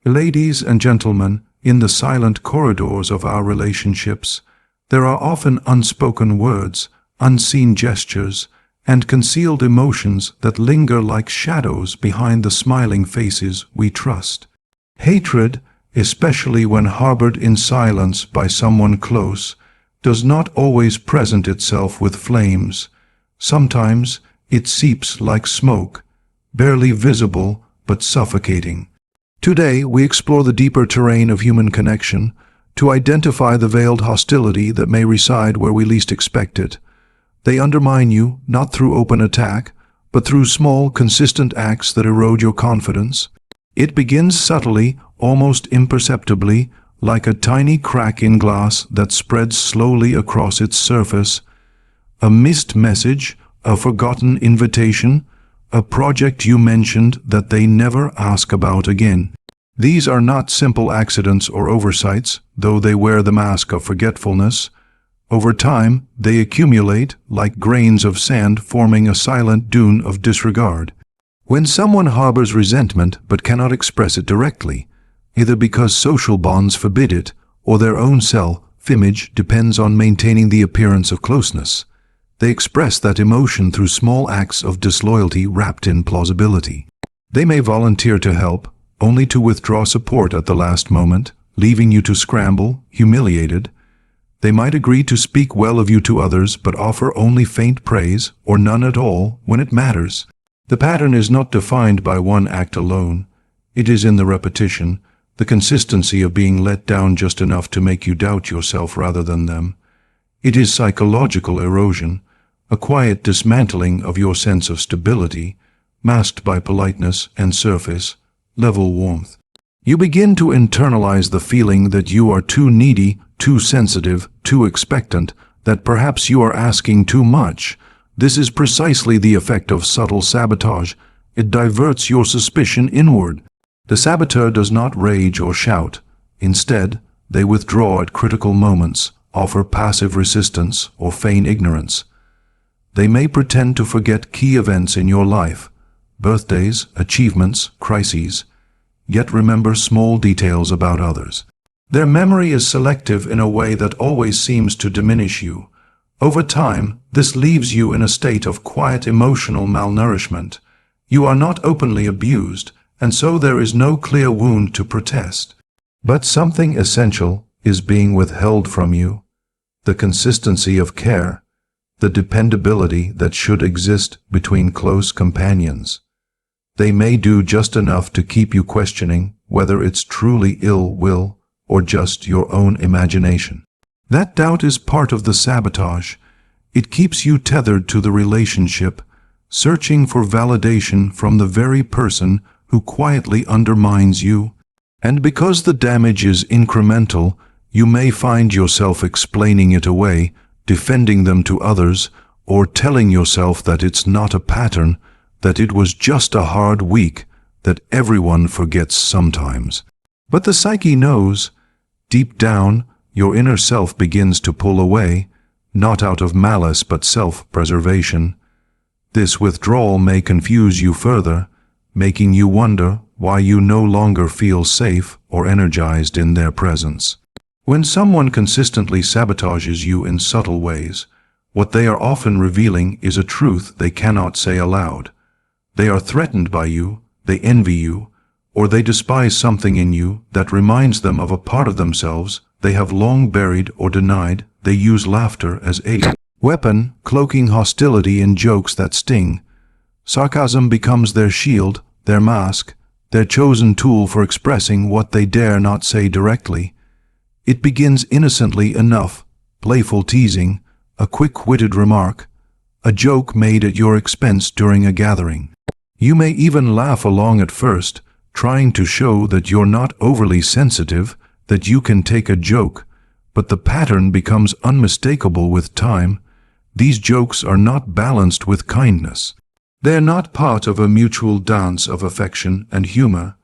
Ladies and gentlemen, in the silent corridors of our relationships, there are often unspoken words, unseen gestures, and concealed emotions that linger like shadows behind the smiling faces we trust. Hatred, especially when harbored in silence by someone close, does not always present itself with flames. Sometimes it seeps like smoke, barely visible but suffocating. Today, we explore the deeper terrain of human connection to identify the veiled hostility that may reside where we least expect it. They undermine you, not through open attack, but through small, consistent acts that erode your confidence. It begins subtly, almost imperceptibly, like a tiny crack in glass that spreads slowly across its surface. A missed message, a forgotten invitation, a project you mentioned that they never ask about again. These are not simple accidents or oversights, though they wear the mask of forgetfulness. Over time, they accumulate like grains of sand, forming a silent dune of disregard. When someone harbors resentment but cannot express it directly, either because social bonds forbid it or their own self-image depends on maintaining the appearance of closeness, they express that emotion through small acts of disloyalty wrapped in plausibility. They may volunteer to help, only to withdraw support at the last moment, leaving you to scramble, humiliated. They might agree to speak well of you to others, but offer only faint praise or none at all when it matters. The pattern is not defined by one act alone. It is in the repetition, the consistency of being let down just enough to make you doubt yourself rather than them. It is psychological erosion, a quiet dismantling of your sense of stability, masked by politeness and surface-level warmth. You begin to internalize the feeling that you are too needy, too sensitive, too expectant, that perhaps you are asking too much. This is precisely the effect of subtle sabotage. It diverts your suspicion inward. The saboteur does not rage or shout. Instead, they withdraw at critical moments, offer passive resistance, or feign ignorance. They may pretend to forget key events in your life, birthdays, achievements, crises, yet remember small details about others. Their memory is selective in a way that always seems to diminish you. Over time, this leaves you in a state of quiet emotional malnourishment. You are not openly abused, and so there is no clear wound to protest. But something essential is being withheld from you. The consistency of care, the dependability that should exist between close companions. They may do just enough to keep you questioning whether it's truly ill will or just your own imagination. That doubt is part of the sabotage. It keeps you tethered to the relationship, searching for validation from the very person who quietly undermines you. And because the damage is incremental, you may find yourself explaining it away, defending them to others, or telling yourself that it's not a pattern, that it was just a hard week, that everyone forgets sometimes. But the psyche knows. Deep down, your inner self begins to pull away, not out of malice but self-preservation. This withdrawal may confuse you further, making you wonder why you no longer feel safe or energized in their presence. When someone consistently sabotages you in subtle ways, what they are often revealing is a truth they cannot say aloud. They are threatened by you, they envy you, or they despise something in you that reminds them of a part of themselves they have long buried or denied. They use laughter as a weapon, cloaking hostility in jokes that sting. Sarcasm becomes their shield, their mask, their chosen tool for expressing what they dare not say directly. It begins innocently enough, playful teasing, a quick-witted remark, a joke made at your expense during a gathering. You may even laugh along at first, trying to show that you're not overly sensitive, that you can take a joke, but the pattern becomes unmistakable with time. These jokes are not balanced with kindness. They're not part of a mutual dance of affection and humor.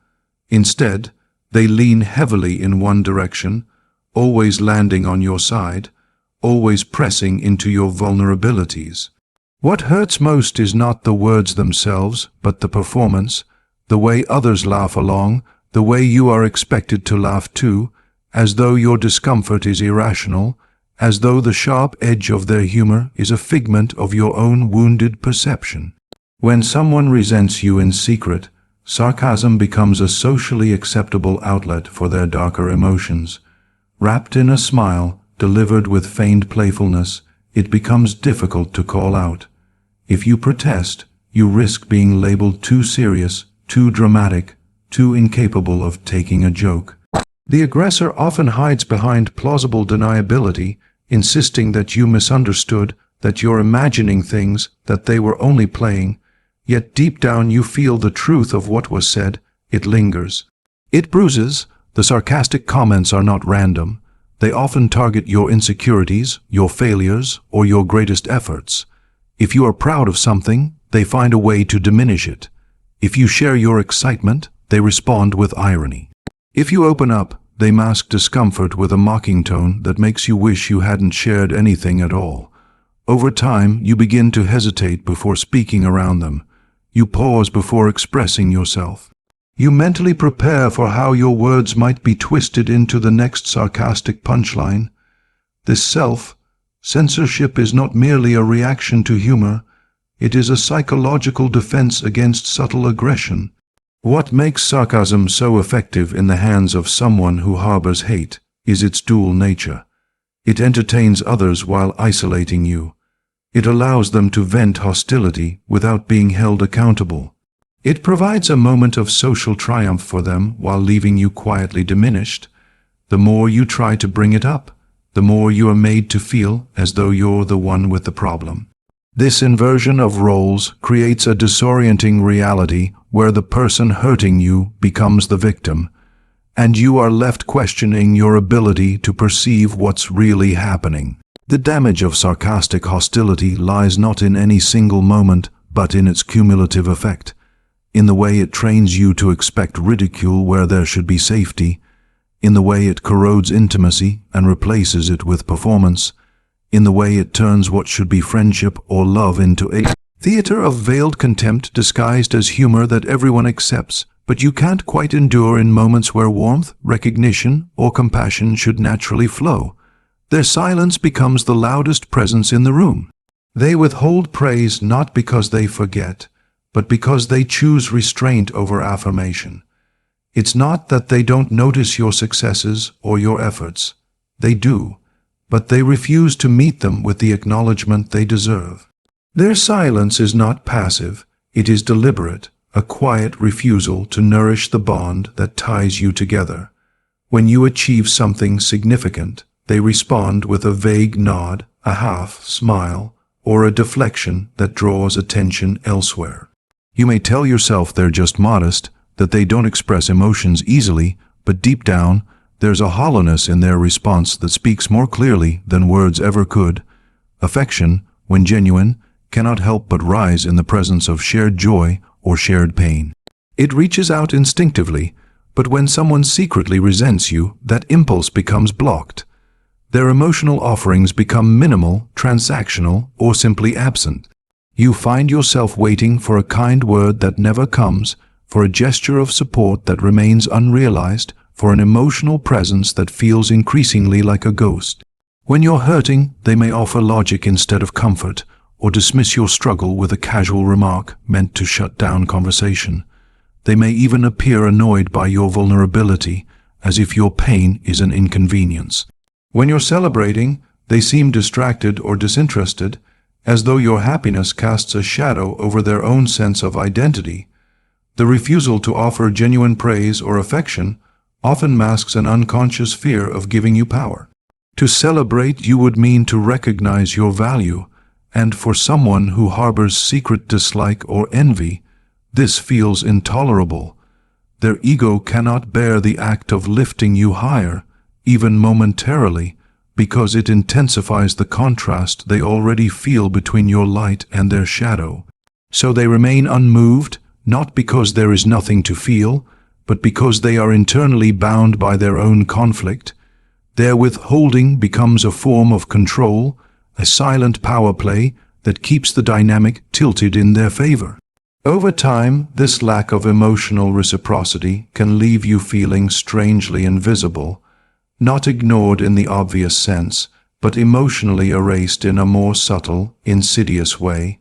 Instead, they lean heavily in one direction, always landing on your side, always pressing into your vulnerabilities. What hurts most is not the words themselves, but the performance, the way others laugh along, the way you are expected to laugh too, as though your discomfort is irrational, as though the sharp edge of their humor is a figment of your own wounded perception. When someone resents you in secret, sarcasm becomes a socially acceptable outlet for their darker emotions. Wrapped in a smile, delivered with feigned playfulness, it becomes difficult to call out. If you protest, you risk being labeled too serious, too dramatic, too incapable of taking a joke. The aggressor often hides behind plausible deniability, insisting that you misunderstood, that you're imagining things, that they were only playing. Yet deep down you feel the truth of what was said. It lingers. It bruises. The sarcastic comments are not random. They often target your insecurities, your failures, or your greatest efforts. If you are proud of something, they find a way to diminish it. If you share your excitement, they respond with irony. If you open up, they mask discomfort with a mocking tone that makes you wish you hadn't shared anything at all. Over time, you begin to hesitate before speaking around them. You pause before expressing yourself. You mentally prepare for how your words might be twisted into the next sarcastic punchline. This self-censorship is not merely a reaction to humor, it is a psychological defense against subtle aggression. What makes sarcasm so effective in the hands of someone who harbors hate is its dual nature. It entertains others while isolating you. It allows them to vent hostility without being held accountable. It provides a moment of social triumph for them while leaving you quietly diminished. The more you try to bring it up, the more you are made to feel as though you're the one with the problem. This inversion of roles creates a disorienting reality where the person hurting you becomes the victim, and you are left questioning your ability to perceive what's really happening. The damage of sarcastic hostility lies not in any single moment, but in its cumulative effect, in the way it trains you to expect ridicule where there should be safety, in the way it corrodes intimacy and replaces it with performance, in the way it turns what should be friendship or love into a theater of veiled contempt disguised as humor that everyone accepts, but you can't quite endure in moments where warmth, recognition, or compassion should naturally flow. Their silence becomes the loudest presence in the room. They withhold praise not because they forget, but because they choose restraint over affirmation. It's not that they don't notice your successes or your efforts. They do, but they refuse to meet them with the acknowledgement they deserve. Their silence is not passive, it is deliberate, a quiet refusal to nourish the bond that ties you together. When you achieve something significant, they respond with a vague nod, a half smile, or a deflection that draws attention elsewhere. You may tell yourself they're just modest, that they don't express emotions easily, but deep down, there's a hollowness in their response that speaks more clearly than words ever could. Affection, when genuine, cannot help but rise in the presence of shared joy or shared pain. It reaches out instinctively, but when someone secretly resents you, that impulse becomes blocked. Their emotional offerings become minimal, transactional, or simply absent. You find yourself waiting for a kind word that never comes, for a gesture of support that remains unrealized, for an emotional presence that feels increasingly like a ghost. When you're hurting, they may offer logic instead of comfort, or dismiss your struggle with a casual remark meant to shut down conversation. They may even appear annoyed by your vulnerability, as if your pain is an inconvenience. When you're celebrating, they seem distracted or disinterested, as though your happiness casts a shadow over their own sense of identity. The refusal to offer genuine praise or affection often masks an unconscious fear of giving you power. To celebrate you would mean to recognize your value, and for someone who harbors secret dislike or envy, this feels intolerable. Their ego cannot bear the act of lifting you higher, even momentarily, because it intensifies the contrast they already feel between your light and their shadow. So they remain unmoved, not because there is nothing to feel, but because they are internally bound by their own conflict. Their withholding becomes a form of control, a silent power play that keeps the dynamic tilted in their favor. Over time, this lack of emotional reciprocity can leave you feeling strangely invisible, not ignored in the obvious sense, but emotionally erased in a more subtle, insidious way.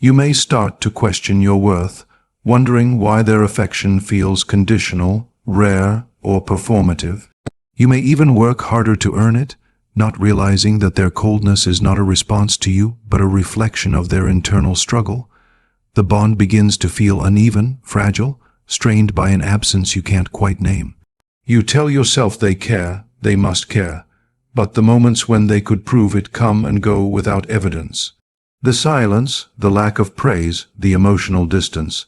You may start to question your worth, wondering why their affection feels conditional, rare, or performative. You may even work harder to earn it, not realizing that their coldness is not a response to you, but a reflection of their internal struggle. The bond begins to feel uneven, fragile, strained by an absence you can't quite name. You tell yourself they care, they must care, but the moments when they could prove it come and go without evidence. The silence, the lack of praise, the emotional distance,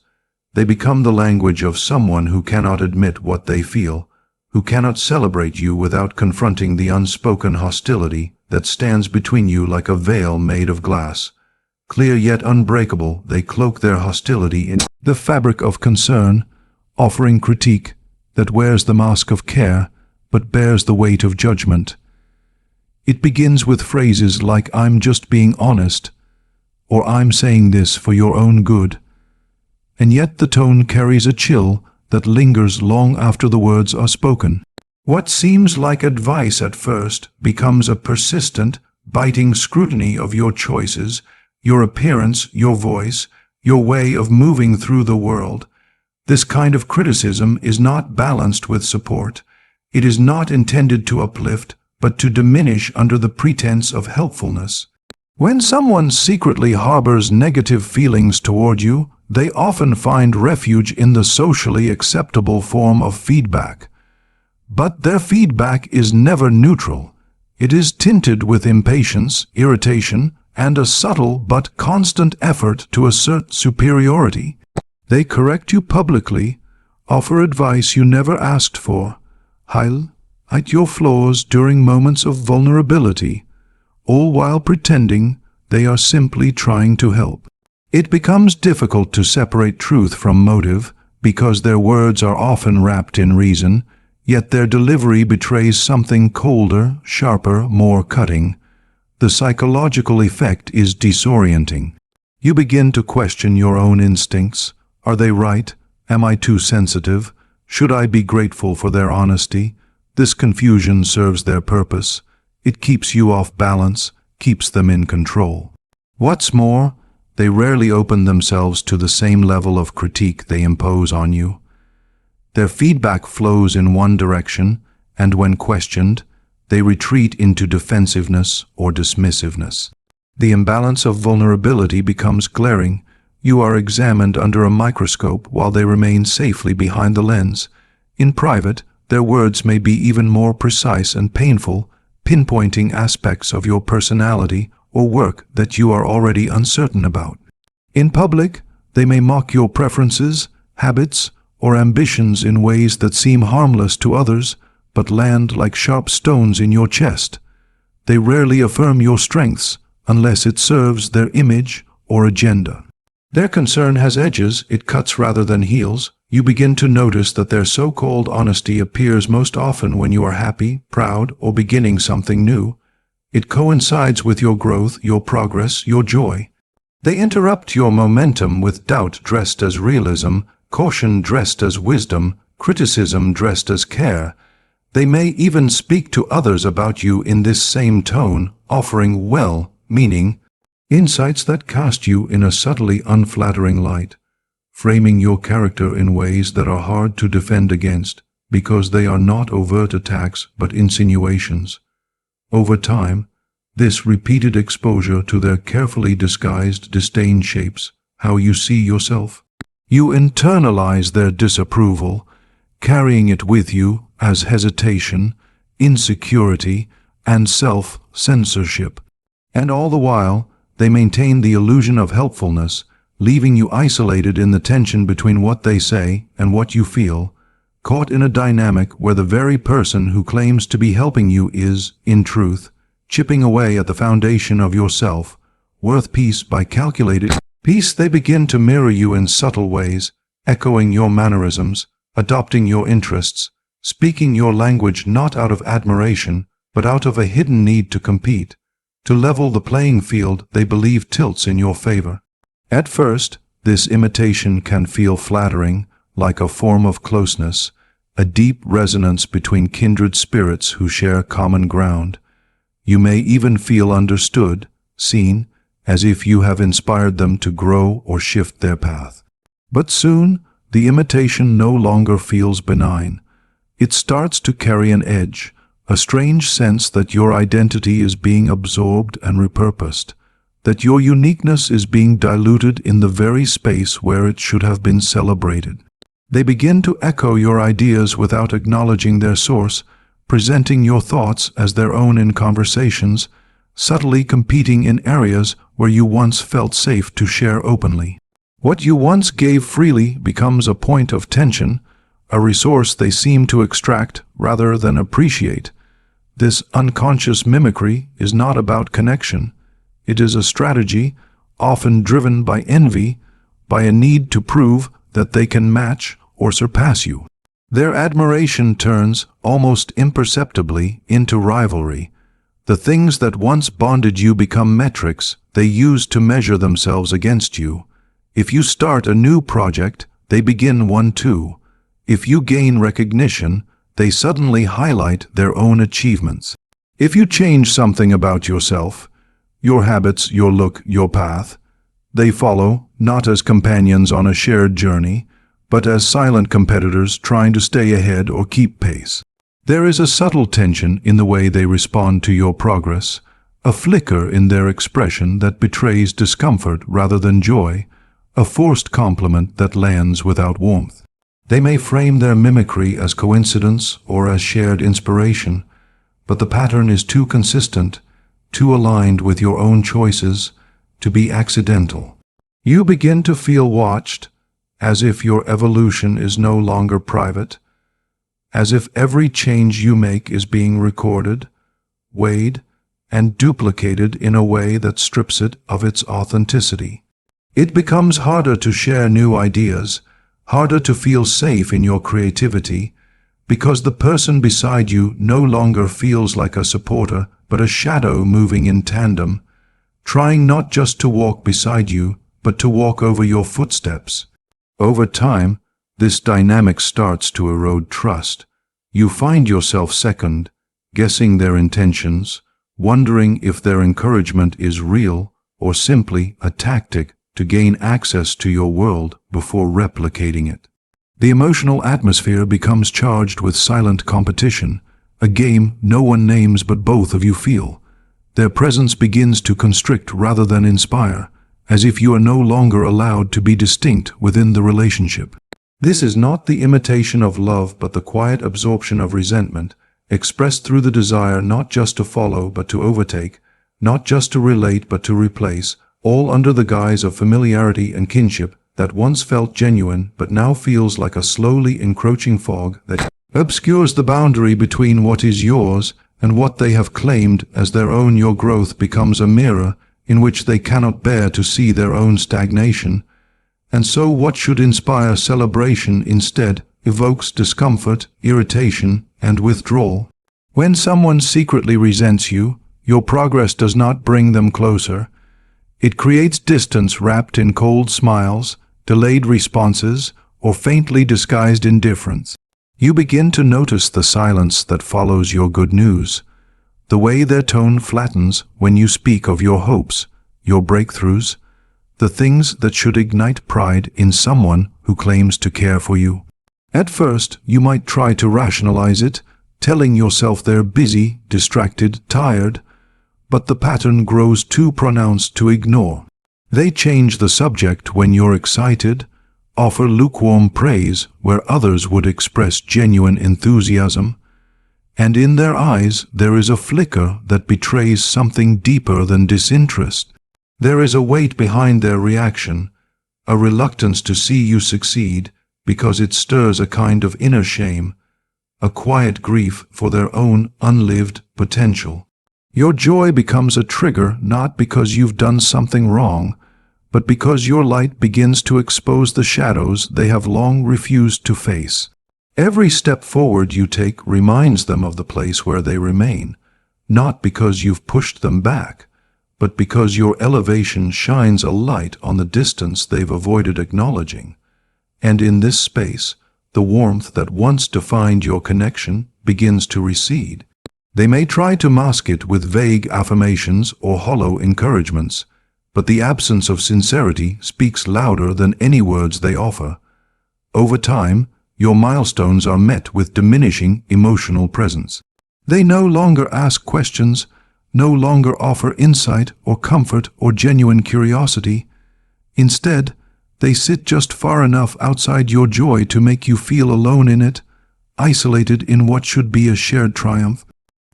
they become the language of someone who cannot admit what they feel, who cannot celebrate you without confronting the unspoken hostility that stands between you like a veil made of glass. Clear yet unbreakable, they cloak their hostility in the fabric of concern, offering critique that wears the mask of care but bears the weight of judgment. It begins with phrases like "I'm just being honest," or "I'm saying this for your own good," and yet the tone carries a chill that lingers long after the words are spoken. What seems like advice at first becomes a persistent, biting scrutiny of your choices, your appearance, your voice, your way of moving through the world. This kind of criticism is not balanced with support. It is not intended to uplift, but to diminish under the pretense of helpfulness. When someone secretly harbors negative feelings toward you, they often find refuge in the socially acceptable form of feedback. But their feedback is never neutral. It is tinted with impatience, irritation, and a subtle but constant effort to assert superiority. They correct you publicly, offer advice you never asked for, highlight your flaws during moments of vulnerability, all while pretending they are simply trying to help. It becomes difficult to separate truth from motive because their words are often wrapped in reason, yet their delivery betrays something colder, sharper, more cutting. The psychological effect is disorienting. You begin to question your own instincts. Are they right? Am I too sensitive? Should I be grateful for their honesty? This confusion serves their purpose. It keeps you off balance, keeps them in control. What's more, they rarely open themselves to the same level of critique they impose on you. Their feedback flows in one direction, and when questioned, they retreat into defensiveness or dismissiveness. The imbalance of vulnerability becomes glaring. You are examined under a microscope while they remain safely behind the lens. In private, their words may be even more precise and painful, pinpointing aspects of your personality or work that you are already uncertain about. In public, they may mock your preferences, habits, or ambitions in ways that seem harmless to others, but land like sharp stones in your chest. They rarely affirm your strengths unless it serves their image or agenda. Their concern has edges, it cuts rather than heals. You begin to notice that their so-called honesty appears most often when you are happy, proud, or beginning something new. It coincides with your growth, your progress, your joy. They interrupt your momentum with doubt dressed as realism, caution dressed as wisdom, criticism dressed as care. They may even speak to others about you in this same tone, offering well-meaning insights that cast you in a subtly unflattering light, framing your character in ways that are hard to defend against because they are not overt attacks but insinuations. Over time, this repeated exposure to their carefully disguised disdain shapes how you see yourself. You internalize their disapproval, carrying it with you as hesitation, insecurity, and self-censorship. And all the while, they maintain the illusion of helpfulness, leaving you isolated in the tension between what they say and what you feel, caught in a dynamic where the very person who claims to be helping you is, in truth, chipping away at the foundation of your self-worth piece by calculated peace. They begin to mirror you in subtle ways, echoing your mannerisms, adopting your interests, speaking your language not out of admiration, but out of a hidden need to compete, to level the playing field they believe tilts in your favor. At first, This imitation can feel flattering, like a form of closeness, a deep resonance between kindred spirits who share common ground. You may even feel understood, seen, as if you have inspired them to grow or shift their path. But soon, the imitation no longer feels benign. It starts to carry an edge, a strange sense that your identity is being absorbed and repurposed, that your uniqueness is being diluted in the very space where it should have been celebrated. They begin to echo your ideas without acknowledging their source, presenting your thoughts as their own in conversations, subtly competing in areas where you once felt safe to share openly. What you once gave freely becomes a point of tension, a resource they seem to extract rather than appreciate. This unconscious mimicry is not about connection. It is a strategy, often driven by envy, by a need to prove that they can match or surpass you. Their admiration turns, almost imperceptibly, into rivalry. The things that once bonded you become metrics they use to measure themselves against you. If you start a new project, they begin one too. If you gain recognition, they suddenly highlight their own achievements. If you change something about yourself, your habits, your look, your path, they follow, not as companions on a shared journey, but as silent competitors trying to stay ahead or keep pace. There is a subtle tension in the way they respond to your progress, a flicker in their expression that betrays discomfort rather than joy, a forced compliment that lands without warmth. They may frame their mimicry as coincidence or as shared inspiration, but the pattern is too consistent, too aligned with your own choices, to be accidental. You begin to feel watched, as if your evolution is no longer private, as if every change you make is being recorded, weighed, and duplicated in a way that strips it of its authenticity. It becomes harder to share new ideas, harder to feel safe in your creativity, because the person beside you no longer feels like a supporter, but a shadow moving in tandem, trying not just to walk beside you, but to walk over your footsteps. Over time, this dynamic starts to erode trust. You find yourself second, guessing their intentions, wondering if their encouragement is real or simply a tactic to gain access to your world before replicating it. The emotional atmosphere becomes charged with silent competition, a game no one names but both of you feel. Their presence begins to constrict rather than inspire, as if you are no longer allowed to be distinct within the relationship. This is not the imitation of love but the quiet absorption of resentment, expressed through the desire not just to follow but to overtake, not just to relate but to replace, all under the guise of familiarity and kinship that once felt genuine but now feels like a slowly encroaching fog that obscures the boundary between what is yours and what they have claimed as their own. Your growth becomes a mirror in which they cannot bear to see their own stagnation, and so what should inspire celebration instead evokes discomfort, irritation, and withdrawal. When someone secretly resents you, your progress does not bring them closer. It creates distance wrapped in cold smiles, delayed responses, or faintly disguised indifference. You begin to notice the silence that follows your good news, the way their tone flattens when you speak of your hopes, your breakthroughs, the things that should ignite pride in someone who claims to care for you. At first, you might try to rationalize it, telling yourself they're busy, distracted, tired, but the pattern grows too pronounced to ignore. They change the subject when you're excited, offer lukewarm praise where others would express genuine enthusiasm, and in their eyes there is a flicker that betrays something deeper than disinterest. There is a weight behind their reaction, a reluctance to see you succeed because it stirs a kind of inner shame, a quiet grief for their own unlived potential. Your joy becomes a trigger not because you've done something wrong, but because your light begins to expose the shadows they have long refused to face. Every step forward you take reminds them of the place where they remain, not because you've pushed them back, but because your elevation shines a light on the distance they've avoided acknowledging. And in this space, the warmth that once defined your connection begins to recede. They may try to mask it with vague affirmations or hollow encouragements, but the absence of sincerity speaks louder than any words they offer. Over time, your milestones are met with diminishing emotional presence. They no longer ask questions, no longer offer insight or comfort or genuine curiosity. Instead, they sit just far enough outside your joy to make you feel alone in it, isolated in what should be a shared triumph.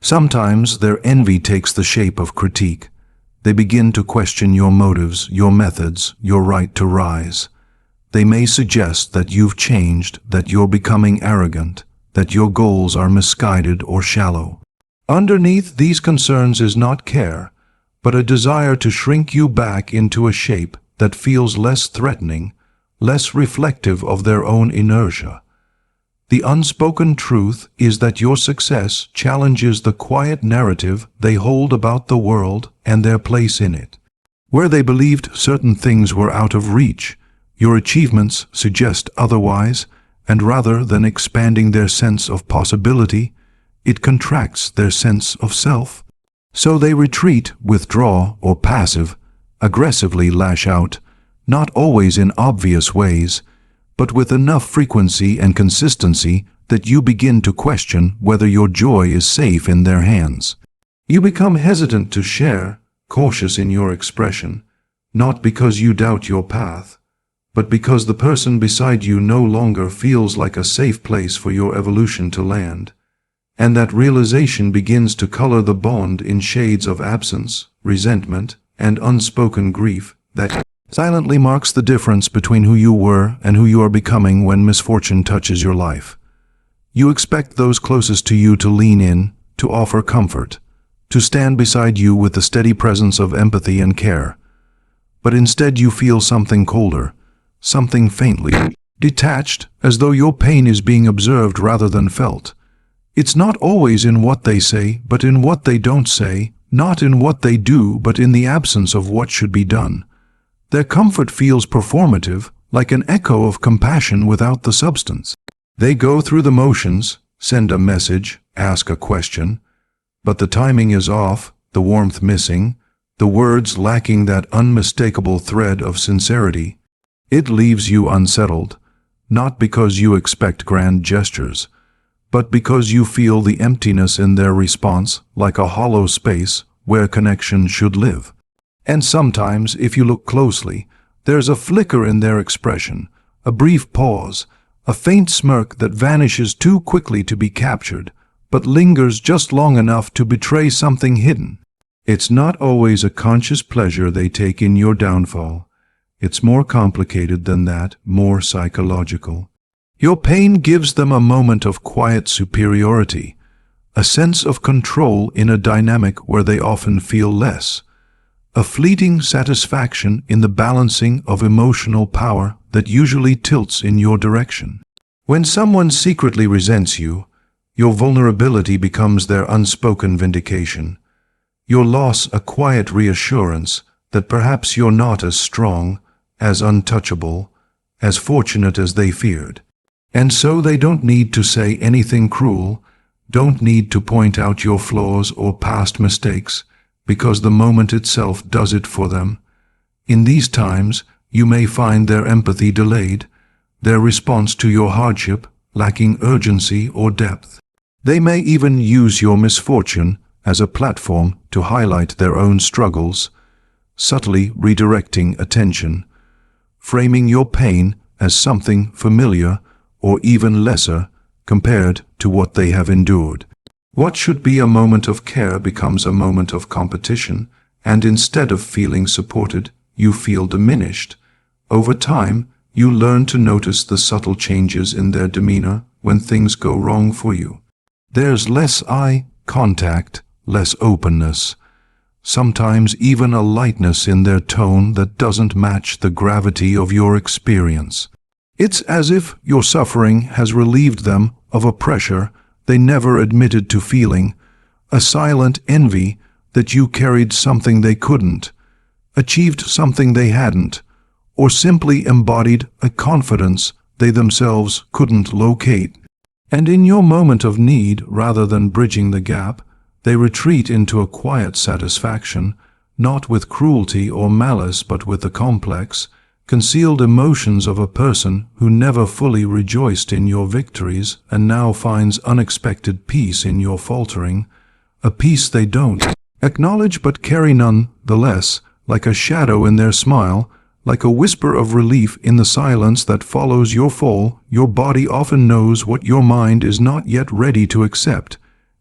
Sometimes their envy takes the shape of critique. They begin to question your motives, your methods, your right to rise. They may suggest that you've changed, that you're becoming arrogant, that your goals are misguided or shallow. Underneath these concerns is not care, but a desire to shrink you back into a shape that feels less threatening, less reflective of their own inertia. The unspoken truth is that your success challenges the quiet narrative they hold about the world and their place in it. Where they believed certain things were out of reach, your achievements suggest otherwise, and rather than expanding their sense of possibility, it contracts their sense of self. So they retreat, withdraw, or aggressively lash out, not always in obvious ways, but with enough frequency and consistency that you begin to question whether your joy is safe in their hands. You become hesitant to share, cautious in your expression, not because you doubt your path, but because the person beside you no longer feels like a safe place for your evolution to land. And that realization begins to color the bond in shades of absence, resentment, and unspoken grief that silently marks the difference between who you were and who you are becoming when misfortune touches your life. You expect those closest to you to lean in, to offer comfort, to stand beside you with the steady presence of empathy and care. But instead you feel something colder, something faintly detached, as though your pain is being observed rather than felt. It's not always in what they say, but in what they don't say, not in what they do, but in the absence of what should be done. Their comfort feels performative, like an echo of compassion without the substance. They go through the motions, send a message, ask a question, but the timing is off, the warmth missing, the words lacking that unmistakable thread of sincerity. It leaves you unsettled, not because you expect grand gestures, but because you feel the emptiness in their response, like a hollow space where connection should live. And sometimes, if you look closely, there's a flicker in their expression, a brief pause, a faint smirk that vanishes too quickly to be captured, but lingers just long enough to betray something hidden. It's not always a conscious pleasure they take in your downfall. It's more complicated than that, more psychological. Your pain gives them a moment of quiet superiority, a sense of control in a dynamic where they often feel less, a fleeting satisfaction in the balancing of emotional power that usually tilts in your direction. When someone secretly resents you, your vulnerability becomes their unspoken vindication. Your loss a quiet reassurance that perhaps you're not as strong, as untouchable, as fortunate as they feared. And so they don't need to say anything cruel, don't need to point out your flaws or past mistakes, because the moment itself does it for them. In these times, you may find their empathy delayed, their response to your hardship lacking urgency or depth. They may even use your misfortune as a platform to highlight their own struggles, subtly redirecting attention, framing your pain as something familiar or even lesser compared to what they have endured. What should be a moment of care becomes a moment of competition, and instead of feeling supported, you feel diminished. Over time, you learn to notice the subtle changes in their demeanor when things go wrong for you. There's less eye contact, less openness, sometimes even a lightness in their tone that doesn't match the gravity of your experience. It's as if your suffering has relieved them of a pressure they never admitted to feeling, a silent envy that you carried something they couldn't, achieved something they hadn't, or simply embodied a confidence they themselves couldn't locate. And in your moment of need, rather than bridging the gap, they retreat into a quiet satisfaction, not with cruelty or malice but with the complex, concealed emotions of a person who never fully rejoiced in your victories and now finds unexpected peace in your faltering, a peace they don't acknowledge but carry none the less, like a shadow in their smile, like a whisper of relief in the silence that follows your fall. Your body often knows what your mind is not yet ready to accept,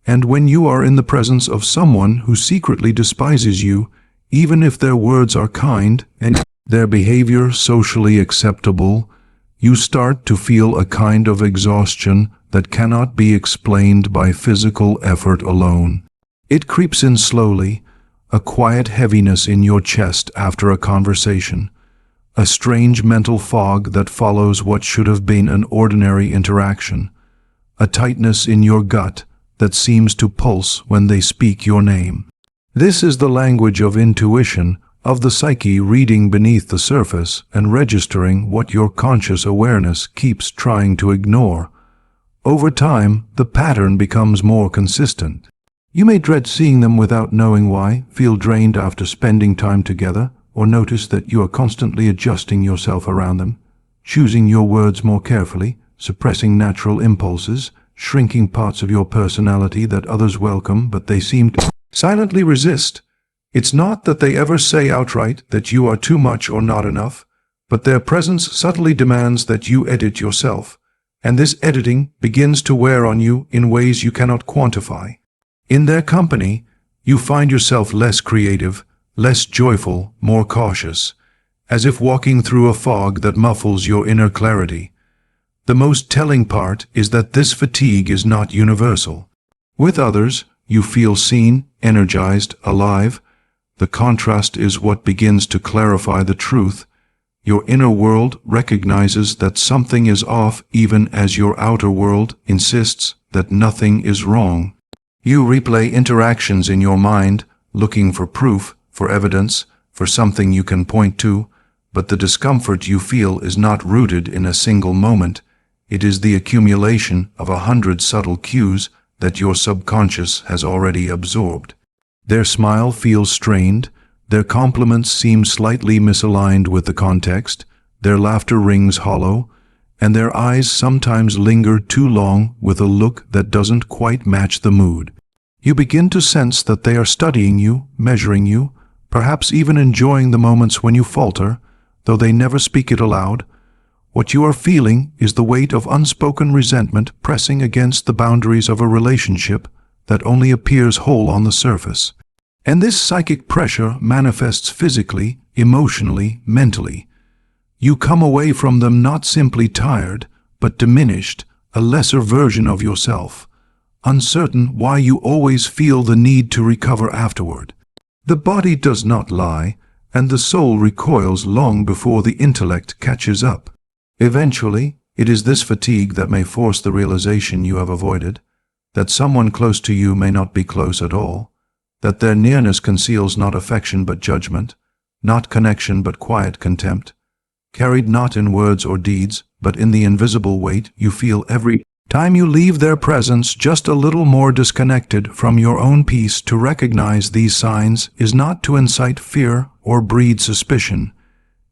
and when you are in the presence of someone who secretly despises you, even if their words are kind and their behavior socially acceptable, you start to feel a kind of exhaustion that cannot be explained by physical effort alone. It creeps in slowly, a quiet heaviness in your chest after a conversation, a strange mental fog that follows what should have been an ordinary interaction, a tightness in your gut that seems to pulse when they speak your name. This is the language of intuition, of the psyche reading beneath the surface and registering what your conscious awareness keeps trying to ignore. Over time, the pattern becomes more consistent. You may dread seeing them without knowing why, feel drained after spending time together, or notice that you are constantly adjusting yourself around them, choosing your words more carefully, suppressing natural impulses, shrinking parts of your personality that others welcome but they seem to silently resist. It's not that they ever say outright that you are too much or not enough, but their presence subtly demands that you edit yourself, and this editing begins to wear on you in ways you cannot quantify. In their company, you find yourself less creative, less joyful, more cautious, as if walking through a fog that muffles your inner clarity. The most telling part is that this fatigue is not universal. With others, you feel seen, energized, alive. The contrast is what begins to clarify the truth. Your inner world recognizes that something is off even as your outer world insists that nothing is wrong. You replay interactions in your mind, looking for proof, for evidence, for something you can point to, but the discomfort you feel is not rooted in a single moment. It is the accumulation of 100 subtle cues that your subconscious has already absorbed. Their smile feels strained, their compliments seem slightly misaligned with the context, their laughter rings hollow, and their eyes sometimes linger too long with a look that doesn't quite match the mood. You begin to sense that they are studying you, measuring you, perhaps even enjoying the moments when you falter, though they never speak it aloud. What you are feeling is the weight of unspoken resentment pressing against the boundaries of a relationship that only appears whole on the surface. And this psychic pressure manifests physically, emotionally, mentally. You come away from them not simply tired, but diminished, a lesser version of yourself, uncertain why you always feel the need to recover afterward. The body does not lie, and the soul recoils long before the intellect catches up. Eventually, it is this fatigue that may force the realization you have avoided, that someone close to you may not be close at all, that their nearness conceals not affection but judgment, not connection but quiet contempt, carried not in words or deeds, but in the invisible weight you feel every time you leave their presence just a little more disconnected from your own peace. To recognize these signs is not to incite fear or breed suspicion.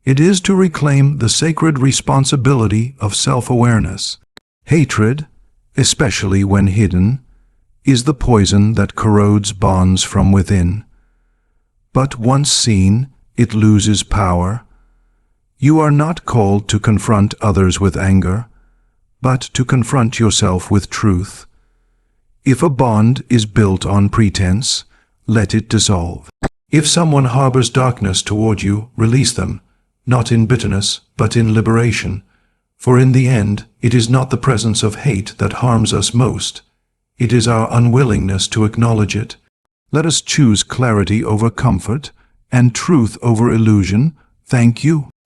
It is to reclaim the sacred responsibility of self-awareness. Hatred, especially when hidden, is the poison that corrodes bonds from within. But once seen, it loses power. You are not called to confront others with anger, but to confront yourself with truth. If a bond is built on pretense, let it dissolve. If someone harbors darkness toward you, release them, not in bitterness, but in liberation. For in the end, it is not the presence of hate that harms us most. It is our unwillingness to acknowledge it. Let us choose clarity over comfort, and truth over illusion. Thank you.